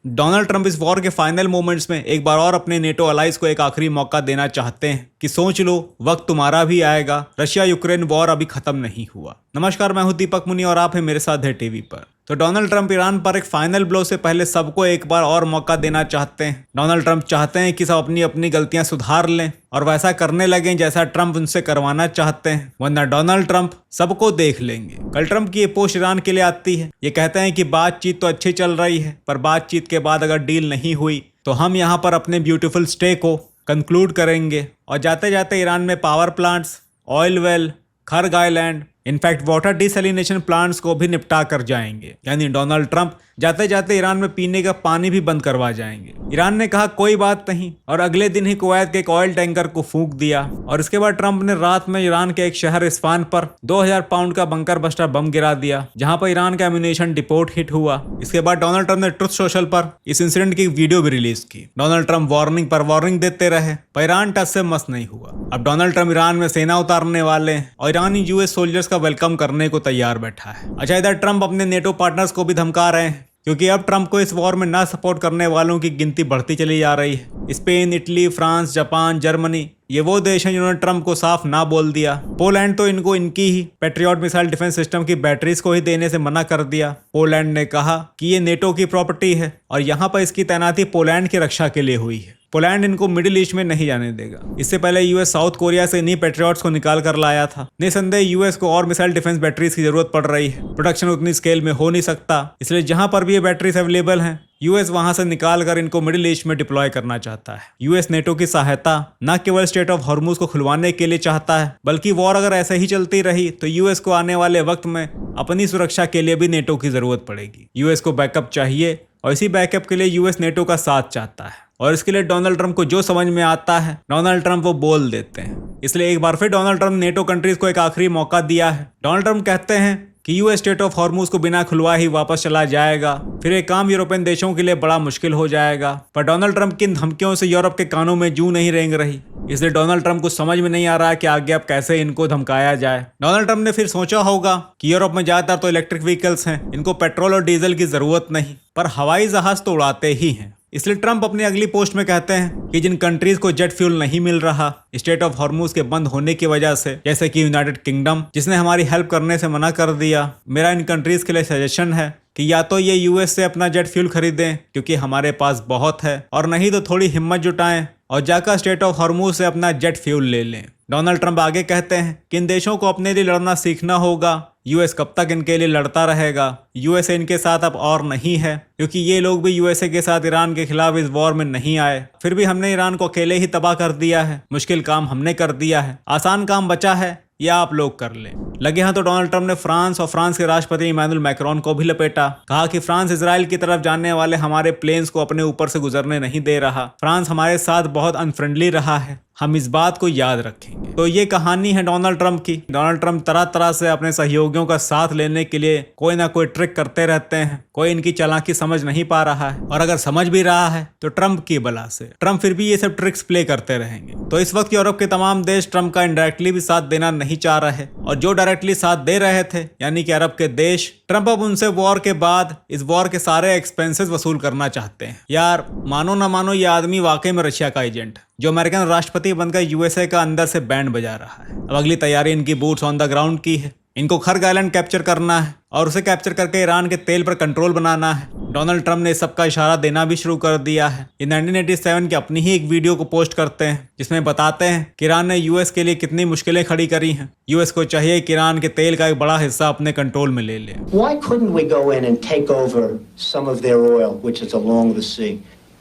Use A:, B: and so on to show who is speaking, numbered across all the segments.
A: Donald Trump इस war के final moments में एक बार और अपने नेटो अलाइज को एक आखिरी मौका देना चाहते हैं कि सोच लो, वक्त तुम्हारा भी आएगा, रशिया यूक्रेन वॉर अभी खत्म नहीं हुआ। नमस्कार, मैं हूं दीपक मुनि और आप हैं मेरे साथ है टीवी पर। तो डोनाल्ड ट्रंप ईरान पर एक फाइनल ब्लो से पहले सबको एक बार और मौका देना चाहते हैं। डोनाल्ड ट्रंप चाहते हैं कि सब अपनी अपनी गलतियां सुधार लें और वैसा करने लगें जैसा ट्रंप उनसे करवाना चाहते हैं, वरना डोनाल्ड ट्रंप सबको देख लेंगे। कल ट्रंप की ये पोस्ट ईरान के लिए आती है। ये कहते हैं कि बातचीत तो अच्छी चल रही है, पर बातचीत के बाद अगर डील नहीं हुई तो हम यहाँ पर अपने ब्यूटीफुल स्टे को कंक्लूड करेंगे और जाते जाते ईरान में power plants, oil well, खर्ग island, in fact water desalination plants को भी निपटा कर जाएंगे। यानी डोनाल्ड ट्रंप जाते जाते ईरान में पीने का पानी भी बंद करवा जाएंगे। ईरान ने कहा कोई बात नहीं और अगले दिन ही कुवैत के एक ऑयल टैंकर को फूंक दिया। और इसके बाद ट्रंप ने रात में ईरान के एक शहर इस्फान पर 2000 पाउंड का बंकर बस्टर बम गिरा दिया, जहां पर ईरान का एम्यूनेशन डिपोट हिट हुआ। इसके बाद डोनाल्ड ट्रंप ने ट्रुथ सोशल पर इस इंसिडेंट की वीडियो भी रिलीज की। डोनाल्ड ट्रंप वार्निंग पर वार्निंग देते रहे, पर ईरान टच से मस नहीं हुआ। अब डोनाल्ड ट्रंप ईरान में सेना उतारने वाले हैं और ईरानी यूएस सोल्जर्स का वेलकम करने को तैयार बैठा है। अच्छा, इधर ट्रंप अपने नेटो पार्टनर्स को भी धमका रहे हैं, क्योंकि अब ट्रंप को इस वॉर में ना सपोर्ट करने वालों की गिनती बढ़ती चली जा रही है। Spain, Italy, France, Japan, Germany, ये वो देश हैं जिन्होंने ट्रंप को साफ ना बोल दिया। पोलैंड तो इनको इनकी ही पैट्रियट मिसाइल डिफेंस सिस्टम की बैटरीज को ही देने से मना कर दिया। पोलैंड ने कहा कि ये नेटो की प्रॉपर्टी है और यहाँ पर इसकी तैनाती पोलैंड की रक्षा के लिए हुई है। पोलैंड इनको मिडिल ईस्ट में नहीं जाने देगा। इससे पहले यूएस साउथ कोरिया से इन्हीं पैट्रियट्स को निकाल कर लाया था। निसंदेह यूएस को और मिसाइल डिफेंस बैटरीज की जरूरत पड़ रही है। प्रोडक्शन उतनी स्केल में हो नहीं सकता, इसलिए जहां पर भी ये बैटरीज अवेलेबल हैं, यूएस वहां से निकाल कर इनको मिडिल ईस्ट में डिप्लॉय करना चाहता है। यूएस नेटो की सहायता न केवल स्ट्रेट ऑफ हॉर्मुज को खुलवाने के लिए चाहता है, बल्कि वॉर अगर ऐसे ही चलती रही तो यूएस को आने वाले वक्त में अपनी सुरक्षा के लिए भी नेटो की जरूरत पड़ेगी। यूएस को बैकअप चाहिए और इसी बैकअप के लिए यूएस नेटो का साथ चाहता है। और इसके लिए डोनाल्ड ट्रंप को जो समझ में आता है डोनाल्ड ट्रंप वो बोल देते हैं। इसलिए एक बार फिर डोनाल्ड ट्रंप नेटो कंट्रीज को एक आखिरी मौका दिया है। डोनाल्ड ट्रंप कहते हैं कि यूएस स्टेट ऑफ हॉर्मुज को बिना खुलवाए ही वापस चला जाएगा, फिर एक काम यूरोपियन देशों के लिए बड़ा मुश्किल हो जाएगा। पर डोनाल्ड ट्रंप की इन धमकियों से यूरोप के कानों में जूं नहीं रेंग रही, इसलिए डोनाल्ड ट्रंप को समझ में नहीं आ रहा कि आगे अब कैसे इनको धमकाया जाए। डोनाल्ड ट्रंप ने फिर सोचा होगा कि यूरोप में ज्यादातर तो इलेक्ट्रिक व्हीकल्स हैं, इनको पेट्रोल और डीजल की जरूरत नहीं, पर हवाई जहाज तो उड़ाते ही हैं। इसलिए ट्रंप अपनी अगली पोस्ट में कहते हैं कि जिन कंट्रीज को जेट फ्यूल नहीं मिल रहा स्टेट ऑफ हॉर्मुज के बंद होने की वजह से, जैसे कि यूनाइटेड किंगडम जिसने हमारी हेल्प करने से मना कर दिया, मेरा इन कंट्रीज के लिए सजेशन है कि या तो ये यूएस से अपना जेट फ्यूल खरीदें क्योंकि हमारे पास बहुत है, और नहीं तो थोड़ी हिम्मत जुटाएं और जाकर स्टेट ऑफ हॉर्मुज से अपना जेट फ्यूल ले लें। डोनाल्ड ट्रंप आगे कहते हैं कि इन देशों को अपने लिए लड़ना सीखना होगा। यूएस कब तक इनके लिए लड़ता रहेगा? यूएसए इनके साथ अब और नहीं है, क्योंकि ये लोग भी यूएसए के साथ ईरान के खिलाफ इस वॉर में नहीं आए। फिर भी हमने ईरान को अकेले ही तबाह कर दिया है। मुश्किल काम हमने कर दिया है, आसान काम बचा है या आप लोग कर लें। लगे हां तो डोनाल्ड ट्रंप ने फ्रांस और फ्रांस के राष्ट्रपति इमैनुअल मैक्रोन को भी लपेटा। कहा कि फ्रांस इजराइल की तरफ जाने वाले हमारे प्लेन्स को अपने ऊपर से गुजरने नहीं दे रहा। फ्रांस हमारे साथ बहुत अनफ्रेंडली रहा है, हम इस बात को याद रखेंगे। तो ये कहानी है डोनाल्ड ट्रंप की। डोनाल्ड ट्रंप तरह तरह से अपने सहयोगियों का साथ लेने के लिए कोई ना कोई ट्रिक करते रहते हैं। कोई इनकी चालाकी समझ नहीं पा रहा है, और अगर समझ भी रहा है तो ट्रंप की बला से। ट्रंप फिर भी ये सब ट्रिक्स प्ले करते रहेंगे। तो इस वक्त यूरोप के तमाम देश ट्रंप का इनडायरेक्टली भी साथ देना नहीं चाह रहे, और जो डायरेक्टली साथ दे रहे थे यानी कि अरब के देश, ट्रंप अब उनसे वॉर के बाद इस वॉर के सारे एक्सपेंसेस वसूल करना चाहते हैं। यार मानो ना मानो, ये आदमी वाकई में रशिया का एजेंट है, जो अमेरिकन राष्ट्रपति बनकर यूएसए का अंदर से बैंड बजा रहा है। अब अगली तैयारी इनकी बूट्स ऑन द ग्राउंड की है। इनको खर्ग आइलैंड कैप्चर करना है और उसे कैप्चर करके ईरान के तेल पर कंट्रोल बनाना है। डोनाल्ड ट्रंप ने इस सब का इशारा देना भी शुरू कर दिया है। ये 1987 की अपनी ही एक वीडियो को पोस्ट करते हैं, जिसमें बताते हैं कि ईरान ने यूएस के लिए कितनी मुश्किलें खड़ी करी हैं। यूएस को चाहिए कि ईरान के तेल का एक बड़ा हिस्सा अपने कंट्रोल में ले ले।
B: Why couldn't we go in and take over some of their oil, which is along the sea?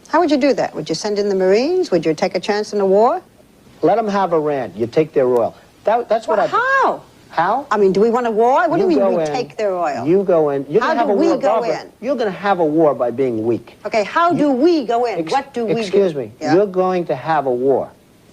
C: How would you do that? Would you send in the Marines? Would you take a chance in a war?
B: Let them have Iran. You take their oil. That's what I.
C: How?
B: How?
C: I mean, do we want a war? What do you mean
B: go
C: we
B: in,
C: take their oil?
B: You go in. You're
C: How
B: gonna have
C: do
B: a
C: we
B: war,
C: go
B: Barbara.
C: in?
B: You're going to have a war by being weak.
C: Okay, how do we go in? What do we do?
B: Excuse me.
C: Yeah.
B: You're going to have a war,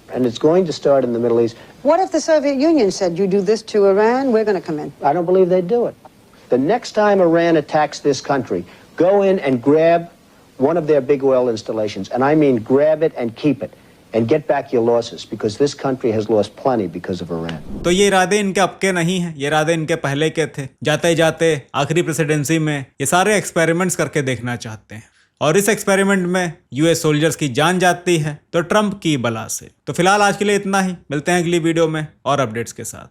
B: and it's going to start in the Middle East.
C: What if the Soviet Union said, you do this to Iran, we're going to come in?
B: I don't believe they'd do it. The next time Iran attacks this country, go in and grab one of their big oil installations, and I mean grab it and keep it. And get back your losses, because this country has lost plenty because of Iran.
A: तो ये इरादे इनके अब के नहीं हैं, ये इरादे इनके पहले के थे। जाते जाते आखिरी प्रेसिडेंसी में ये सारे एक्सपेरिमेंट्स करके देखना चाहते हैं। और इस एक्सपेरिमेंट में यूएस सोल्जर्स की जान जाती है तो ट्रंप की बला से। तो फिलहाल आज के लिए इतना ही, मिलते हैं अगली वीडियो में और अपडेट्स के साथ।